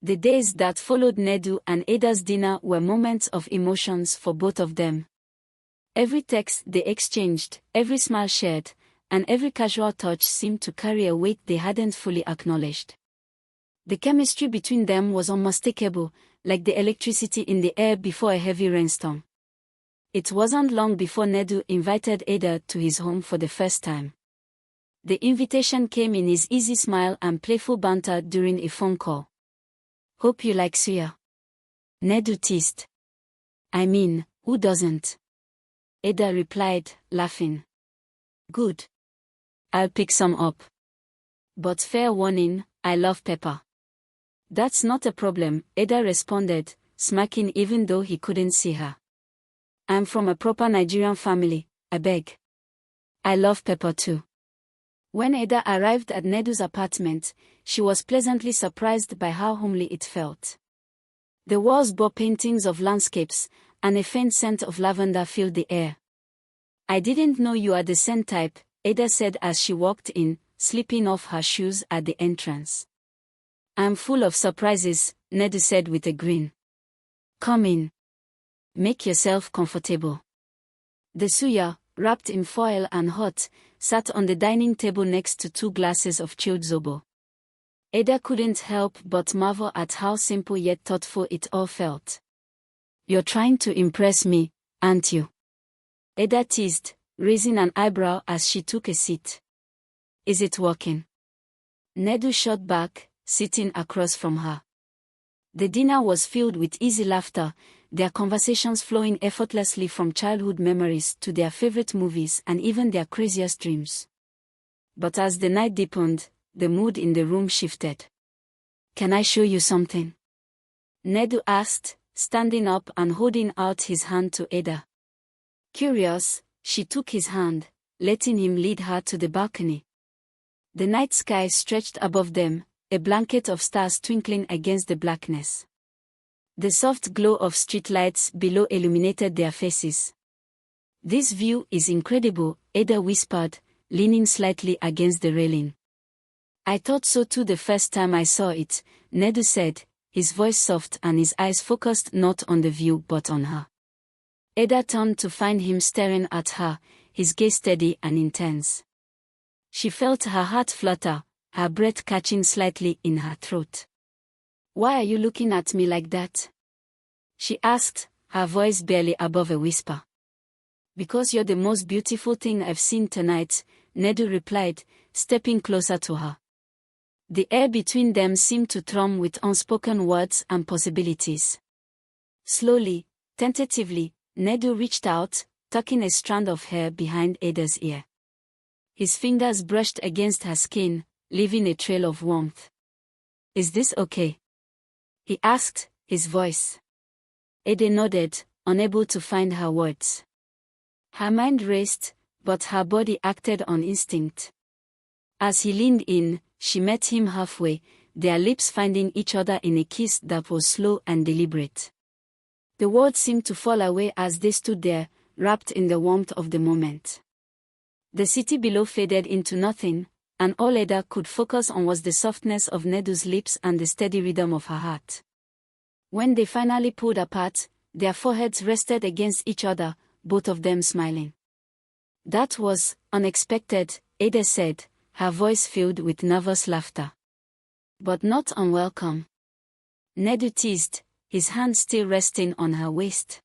The days that followed Nedu and Ada's dinner were moments of emotions for both of them. Every text they exchanged, every smile shared, and every casual touch seemed to carry a weight they hadn't fully acknowledged. The chemistry between them was unmistakable, like the electricity in the air before a heavy rainstorm. It wasn't long before Nedu invited Ada to his home for the first time. The invitation came in his easy smile and playful banter during a phone call. "Hope you like suya," Nedu teased. "I mean, who doesn't?" Ada replied, laughing. "Good. I'll pick some up. But fair warning, I love pepper." "That's not a problem," Ada responded, smirking even though he couldn't see her. "I'm from a proper Nigerian family, I beg. I love pepper too." When Ada arrived at Nedu's apartment, she was pleasantly surprised by how homely it felt. The walls bore paintings of landscapes, and a faint scent of lavender filled the air. "I didn't know you are the scent type," Ada said as she walked in, slipping off her shoes at the entrance. "I'm full of surprises," Nedu said with a grin. "Come in. Make yourself comfortable." The suya, wrapped in foil and hot, sat on the dining table next to 2 glasses of chilled zobo. Ada couldn't help but marvel at how simple yet thoughtful it all felt. "You're trying to impress me, aren't you?" Ada teased, raising an eyebrow as she took a seat. "Is it working?" Nedu shot back, sitting across from her. The dinner was filled with easy laughter, their conversations flowing effortlessly from childhood memories to their favorite movies and even their craziest dreams. But as the night deepened, the mood in the room shifted. "Can I show you something?" Nedu asked, standing up and holding out his hand to Ada. Curious, she took his hand, letting him lead her to the balcony. The night sky stretched above them, a blanket of stars twinkling against the blackness. The soft glow of streetlights below illuminated their faces. "This view is incredible," Ada whispered, leaning slightly against the railing. "I thought so too the first time I saw it," Nedu said, his voice soft and his eyes focused not on the view but on her. Ada turned to find him staring at her, his gaze steady and intense. She felt her heart flutter, her breath catching slightly in her throat. "Why are you looking at me like that?" she asked, her voice barely above a whisper. "Because you're the most beautiful thing I've seen tonight," Nedu replied, stepping closer to her. The air between them seemed to thrum with unspoken words and possibilities. Slowly, tentatively, Nedu reached out, tucking a strand of hair behind Ada's ear. His fingers brushed against her skin, leaving a trail of warmth. "Is this okay?" he asked, his voice. Ada nodded, unable to find her words. Her mind raced, but her body acted on instinct. As he leaned in, she met him halfway, their lips finding each other in a kiss that was slow and deliberate. The world seemed to fall away as they stood there, wrapped in the warmth of the moment. The city below faded into nothing, and all Ada could focus on was the softness of Nedu's lips and the steady rhythm of her heart. When they finally pulled apart, their foreheads rested against each other, both of them smiling. "That was unexpected," Ada said, her voice filled with nervous laughter. "But not unwelcome," Nedu teased, his hand still resting on her waist.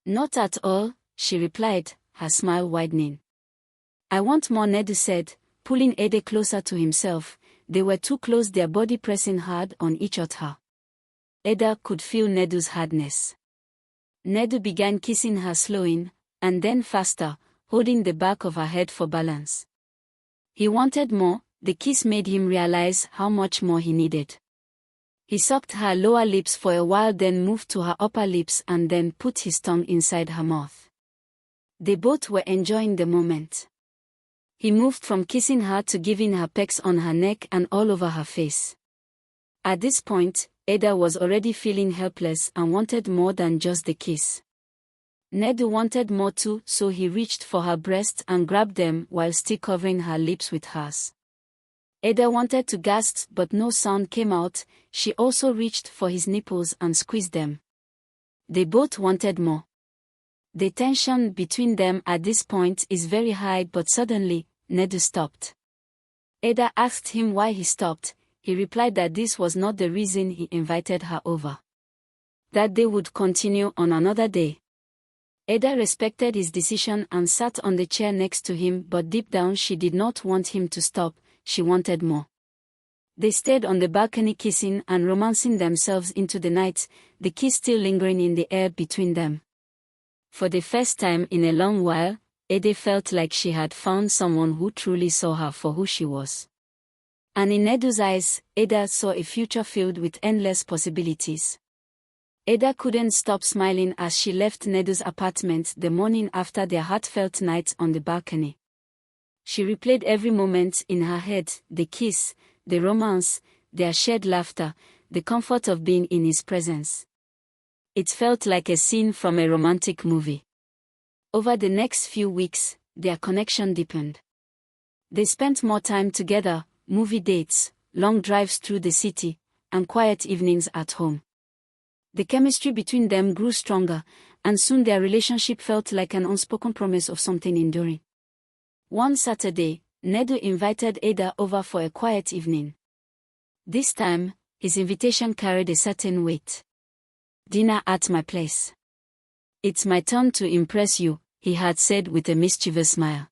"Not at all," she replied, her smile widening. "I want more," Nedu said, pulling Ada closer to himself. They were too close, their body pressing hard on each other. Ada could feel Nedu's hardness. Nedu began kissing her, slowing, and then faster, holding the back of her head for balance. He wanted more. The kiss made him realize how much more he needed. He sucked her lower lips for a while, then moved to her upper lips and then put his tongue inside her mouth. They both were enjoying the moment. He moved from kissing her to giving her pecks on her neck and all over her face. At this point, Ada was already feeling helpless and wanted more than just the kiss. Nedu wanted more too, so he reached for her breasts and grabbed them while still covering her lips with hers. Ada wanted to gasp but no sound came out. She also reached for his nipples and squeezed them. They both wanted more. The tension between them at this point is very high, but suddenly, Nedu stopped. Ada asked him why he stopped. He replied that this was not the reason he invited her over. That they would continue on another day. Ada respected his decision and sat on the chair next to him, but deep down she did not want him to stop, she wanted more. They stayed on the balcony kissing and romancing themselves into the night, the kiss still lingering in the air between them. For the first time in a long while, Ada felt like she had found someone who truly saw her for who she was. And in Nedu's eyes, Ada saw a future filled with endless possibilities. Ada couldn't stop smiling as she left Nedu's apartment the morning after their heartfelt night on the balcony. She replayed every moment in her head, the kiss, the romance, their shared laughter, the comfort of being in his presence. It felt like a scene from a romantic movie. Over the next few weeks, their connection deepened. They spent more time together, movie dates, long drives through the city, and quiet evenings at home. The chemistry between them grew stronger, and soon their relationship felt like an unspoken promise of something enduring. One Saturday, Nedu invited Ada over for a quiet evening. This time, his invitation carried a certain weight. "Dinner at my place. It's my turn to impress you," he had said with a mischievous smile.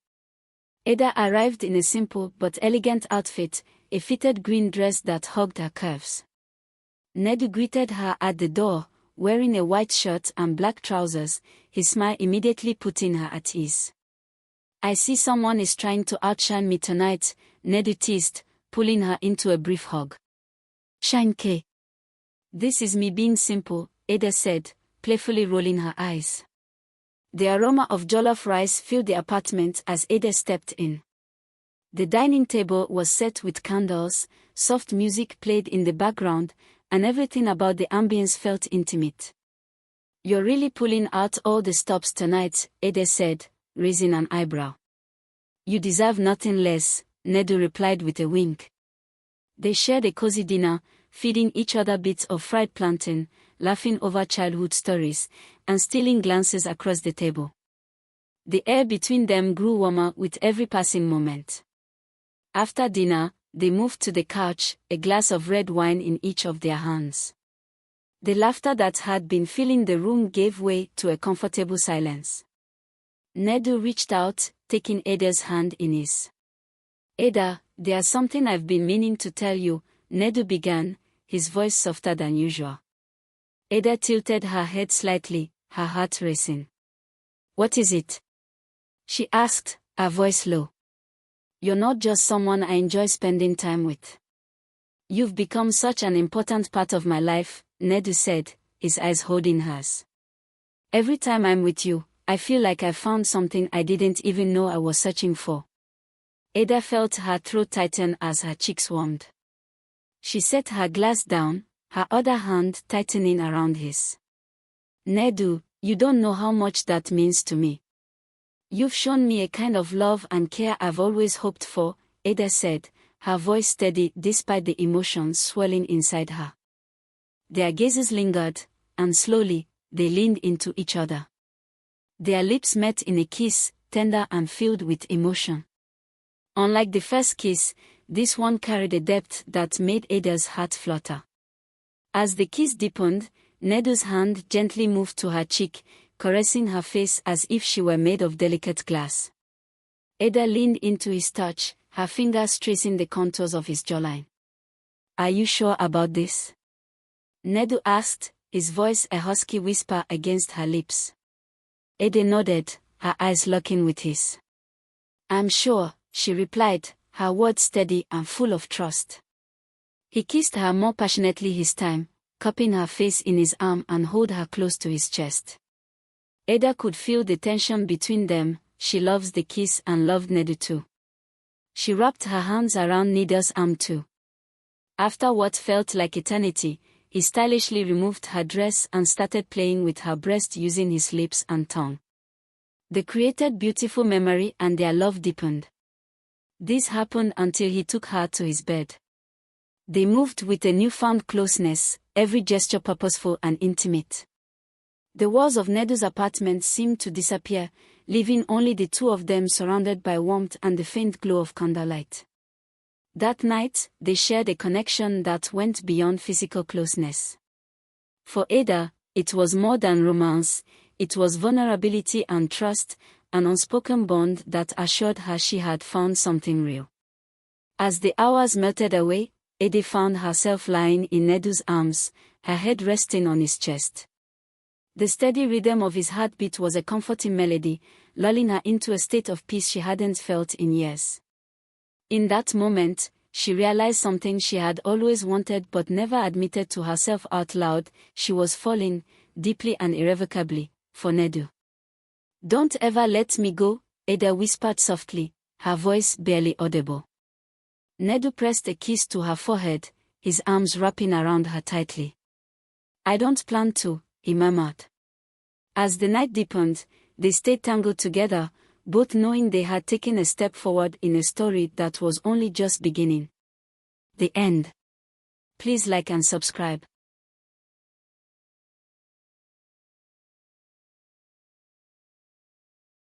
Ada arrived in a simple but elegant outfit, a fitted green dress that hugged her curves. Nedu greeted her at the door, wearing a white shirt and black trousers, his smile immediately putting her at ease. "I see someone is trying to outshine me tonight," Nedu teased, pulling her into a brief hug. "Shine K. This is me being simple," Ada said, playfully rolling her eyes. The aroma of jollof rice filled the apartment as Ada stepped in. The dining table was set with candles, soft music played in the background, and everything about the ambience felt intimate. "You're really pulling out all the stops tonight," Ada said, raising an eyebrow. "You deserve nothing less," Nedu replied with a wink. They shared a cozy dinner, feeding each other bits of fried plantain, laughing over childhood stories, and stealing glances across the table. The air between them grew warmer with every passing moment. After dinner, they moved to the couch, a glass of red wine in each of their hands. The laughter that had been filling the room gave way to a comfortable silence. Nedu reached out, taking Ada's hand in his. "Ada, there's something I've been meaning to tell you," Nedu began, his voice softer than usual. Ada tilted her head slightly, her heart racing. "What is it?" she asked, her voice low. "You're not just someone I enjoy spending time with. You've become such an important part of my life," Nedu said, his eyes holding hers. "Every time I'm with you, I feel like I found something I didn't even know I was searching for." Ada felt her throat tighten as her cheeks warmed. She set her glass down, her other hand tightening around his. "Nedu, you don't know how much that means to me. You've shown me a kind of love and care I've always hoped for," Ada said, her voice steady despite the emotions swelling inside her. Their gazes lingered, and slowly, they leaned into each other. Their lips met in a kiss, tender and filled with emotion. Unlike the first kiss, this one carried a depth that made Ada's heart flutter. As the kiss deepened, Nedu's hand gently moved to her cheek, caressing her face as if she were made of delicate glass. Ada leaned into his touch, her fingers tracing the contours of his jawline. "Are you sure about this?" Nedu asked, his voice a husky whisper against her lips. Ada nodded, her eyes locking with his. "I'm sure," she replied, her words steady and full of trust. He kissed her more passionately this time, cupping her face in his arm and holding her close to his chest. Ada could feel the tension between them. She loves the kiss and loved Nedu too. She wrapped her hands around Nedu's arm too. After what felt like eternity, he stylishly removed her dress and started playing with her breast using his lips and tongue. They created beautiful memory and their love deepened. This happened until he took her to his bed. They moved with a newfound closeness, every gesture purposeful and intimate. The walls of Nedu's apartment seemed to disappear, leaving only the two of them surrounded by warmth and the faint glow of candlelight. That night, they shared a connection that went beyond physical closeness. For Ada, it was more than romance, it was vulnerability and trust, an unspoken bond that assured her she had found something real. As the hours melted away, Ada found herself lying in Nedu's arms, her head resting on his chest. The steady rhythm of his heartbeat was a comforting melody, lulling her into a state of peace she hadn't felt in years. In that moment, she realized something she had always wanted but never admitted to herself out loud: she was falling, deeply and irrevocably, for Nedu. "Don't ever let me go," Ada whispered softly, her voice barely audible. Nedu pressed a kiss to her forehead, his arms wrapping around her tightly. "I don't plan to," he murmured. As the night deepened, they stayed tangled together, both knowing they had taken a step forward in a story that was only just beginning. The end. Please like and subscribe.